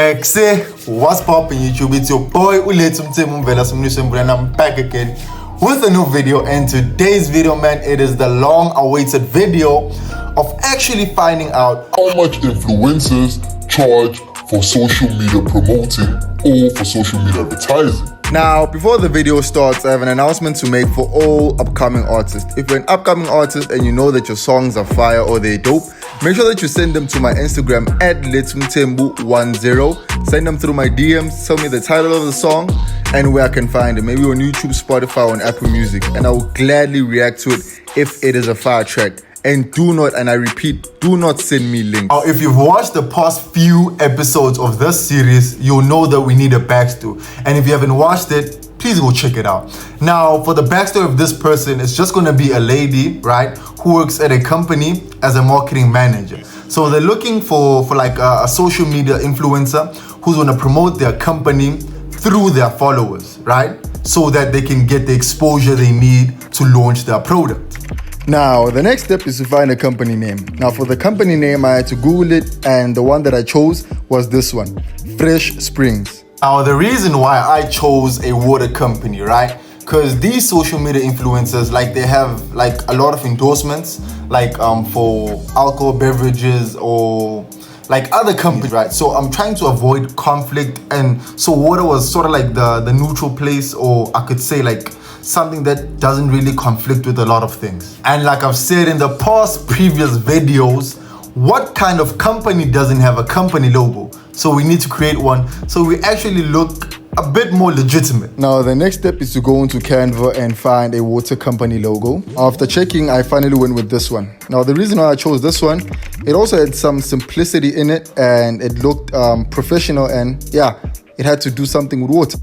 What's poppin' YouTube? It's your boy LINKTREE, and I'm back again with a new video. And today's video, man, it is the long-awaited video of actually finding out how much influencers charge for social media promoting or for social media advertising. Now, before the video starts, I have an announcement to make for all upcoming artists. If you're an upcoming artist and you know that your songs are fire or they're dope, make sure that you send them to my Instagram at LITMTEMBU10. Send them through my DMs, tell me the title of the song and where I can find it. Maybe on YouTube, Spotify, or on Apple Music. And I will gladly react to it if it is a fire track. And do not, and I repeat, do not send me links. Now, if you've watched the past few episodes of this series, you'll know that we need a backstory. And if you haven't watched it, please go check it out. Now, for the backstory of this person, it's just gonna be a lady, right, who works at a company as a marketing manager. So they're looking for like a social media influencer who's gonna promote their company through their followers, right? So that they can get the exposure they need to launch their product. Now, the next step is to find a company name. Now, for the company name, I had to Google it, and the one that I chose was this one, Fresh Springs. Now, the reason why I chose a water company, right? Because these social media influencers, like, they have like a lot of endorsements, like for alcohol beverages or like other companies, right? So I'm trying to avoid conflict, and so water was sort of like the neutral place, or I could say like something that doesn't really conflict with a lot of things. And like I've said in the past previous videos, what kind of company doesn't have a company logo? So we need to create one so we actually look a bit more legitimate. Now, the next step is to go into Canva and find a water company logo. After checking, I finally went with this one. Now, the reason why I chose this one, it also had some simplicity in it, and it looked professional, and yeah, it had to do something with water.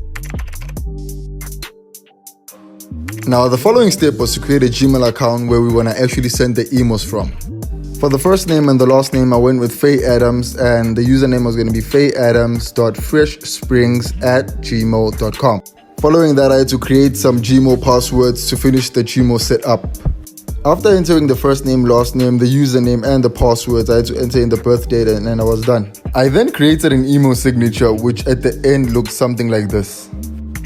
Now, the following step was to create a Gmail account where we want to actually send the emails from. For the first name and the last name, I went with Faye Adams, and the username was going to be fayeadams.freshsprings@gmail.com. Following that, I had to create some Gmail passwords to finish the Gmail setup. After entering the first name, last name, the username, and the passwords, I had to enter in the birth date, and then I was done. I then created an email signature, which at the end looked something like this.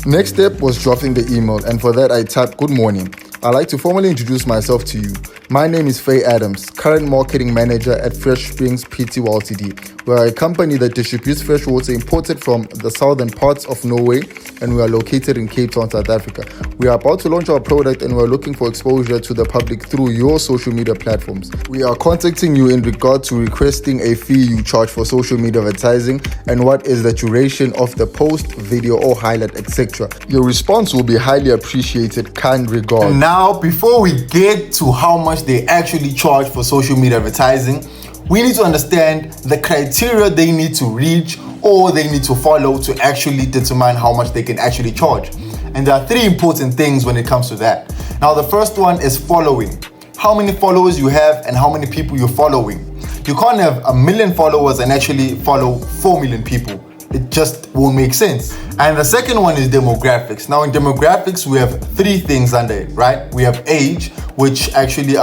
Next step was drafting the email, and for that I typed, "Good morning. I'd like to formally introduce myself to you. My name is Faye Adams, current marketing manager at Fresh Springs Pty Ltd. We are a company that distributes fresh water imported from the southern parts of Norway, and we are located in Cape Town, South Africa. We are about to launch our product, and we are looking for exposure to the public through your social media platforms. We are contacting you in regard to requesting a fee you charge for social media advertising, and what is the duration of the post, video, or highlight, etc. Your response will be highly appreciated. Kind regards." Now, before we get to how much they actually charge for social media advertising, we need to understand the criteria they need to reach or they need to follow to actually determine how much they can actually charge. And there are three important things when it comes to that. Now, the first one is following. How many followers you have and how many people you're following. You can't have 1 million followers and actually follow 4 million people. It just won't make sense. And the second one is demographics. Now, in demographics, we have three things under it, right? We have age, which actually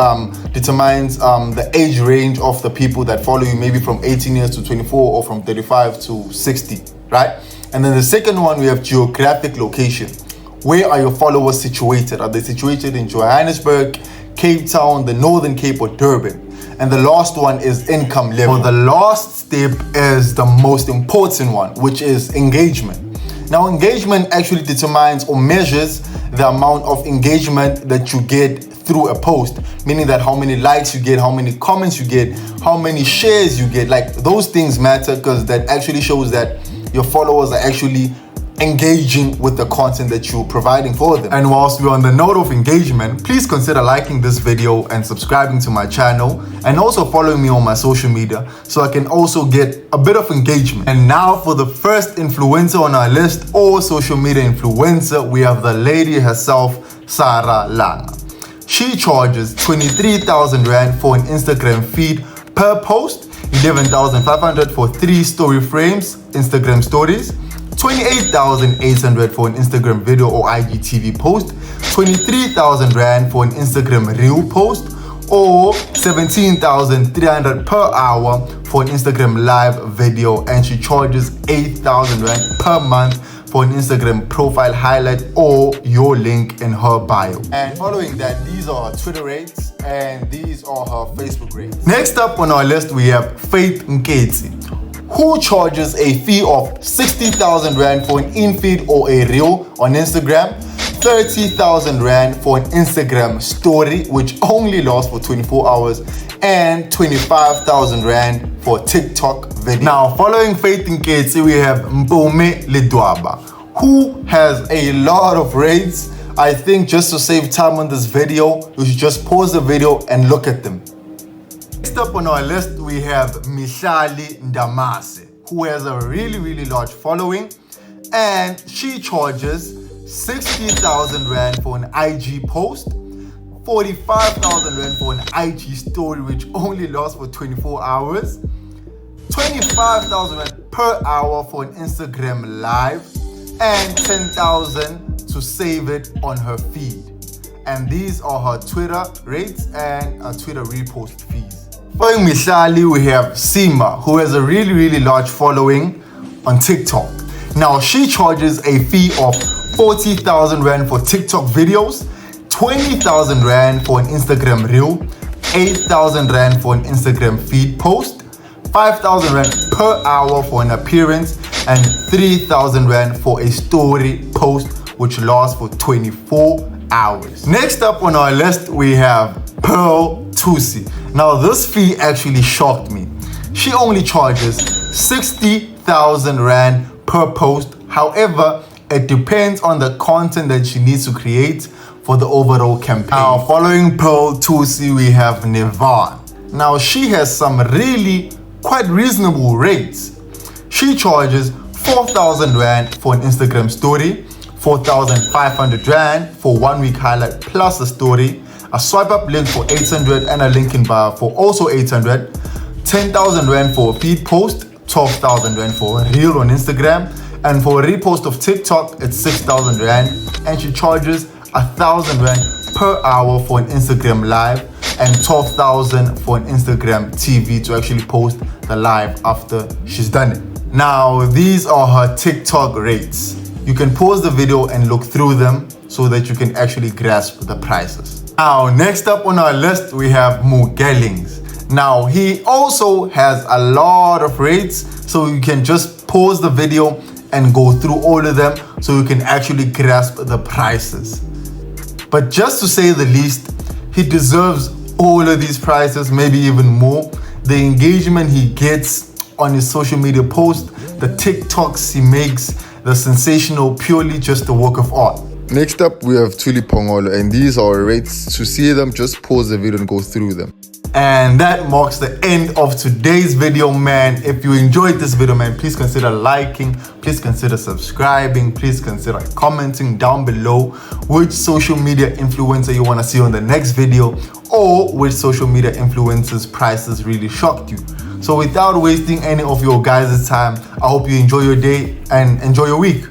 determines the age range of the people that follow you, maybe from 18 years to 24 or from 35 to 60, right? And then the second one, we have geographic location. Where are your followers situated? Are they situated in Johannesburg, Cape Town, the Northern Cape, or Durban? And the last one is income level. The last step is the most important one, which is engagement. Now, engagement actually determines or measures the amount of engagement that you get through a post, meaning that how many likes you get, how many comments you get, how many shares you get. Like, those things matter because that actually shows that your followers are actually engaging with the content that you're providing for them. And whilst we're on the note of engagement, please consider liking this video and subscribing to my channel, and also following me on my social media so I can also get a bit of engagement. And now for the first influencer on our list, or social media influencer, we have the lady herself, Sarah Langa. She charges 23,000 Rand for an Instagram feed per post, 11,500 for 3 story frames, Instagram stories, 28,800 for an Instagram video or IGTV post, 23,000 Rand for an Instagram reel post, or 17,300 per hour for an Instagram live video, and she charges 8,000 Rand per month for an Instagram profile highlight or your link in her bio. And following that, these are her Twitter rates and these are her Facebook rates. Next up on our list, we have Faith Nketsi, who charges a fee of 60,000 Rand for an in-feed or a reel on Instagram, 30,000 Rand for an Instagram story, which only lasts for 24 hours, and 25,000 Rand for TikTok video. Now, following Faith Nketsi, we have Mpumi Lidwaba, who has a lot of rates. I think just to save time on this video, you should just pause the video and look at them. Next up on our list, we have Mihlali Ndamase, who has a really large following, and she charges 60,000 Rand for an IG post, 45,000 Rand for an IG story, which only lasts for 24 hours, 25,000 Rand per hour for an Instagram live, and 10,000 to save it on her feed. And these are her Twitter rates and her Twitter repost fees. Following Mihlali, we have Sima, who has a really large following on TikTok. Now, she charges a fee of 40,000 Rand for TikTok videos, 20,000 Rand for an Instagram reel, 8,000 Rand for an Instagram feed post, 5,000 Rand per hour for an appearance, and 3,000 Rand for a story post, which lasts for 24 hours. Next up on our list, we have Pearl Tusi. Now, this fee actually shocked me. She only charges 60,000 Rand per post. However, it depends on the content that she needs to create for the overall campaign. Now, following Pearl Tusi, we have Nevan. Now, she has some really quite reasonable rates. She charges 4,000 Rand for an Instagram story, 4,500 Rand for 1 week highlight plus a story, a swipe up link for 800 and a link in bio for also 800, 10,000 Rand for a feed post, 12,000 Rand for a reel on Instagram, and for a repost of TikTok, it's 6,000 Rand, and she charges 1,000 Rand per hour for an Instagram live and 12,000 for an Instagram TV to actually post the live after she's done it. Now, these are her TikTok rates. You can pause the video and look through them so that you can actually grasp the prices. Now, next up on our list, we have Mugelings. Now, he also has a lot of rates, so you can just pause the video and go through all of them so you can actually grasp the prices. But just to say the least, he deserves all of these prices, maybe even more. The engagement he gets on his social media posts, the TikToks he makes, the sensational, purely just a work of art. Next up, we have Tuli Pongolo, and these are our rates. To see them, just pause the video and go through them. And that marks the end of today's video, man. If you enjoyed this video, man, please consider liking, please consider subscribing, please consider commenting down below which social media influencer you want to see on the next video, or which social media influencer's prices really shocked you. So without wasting any of your guys' time, I hope you enjoy your day and enjoy your week.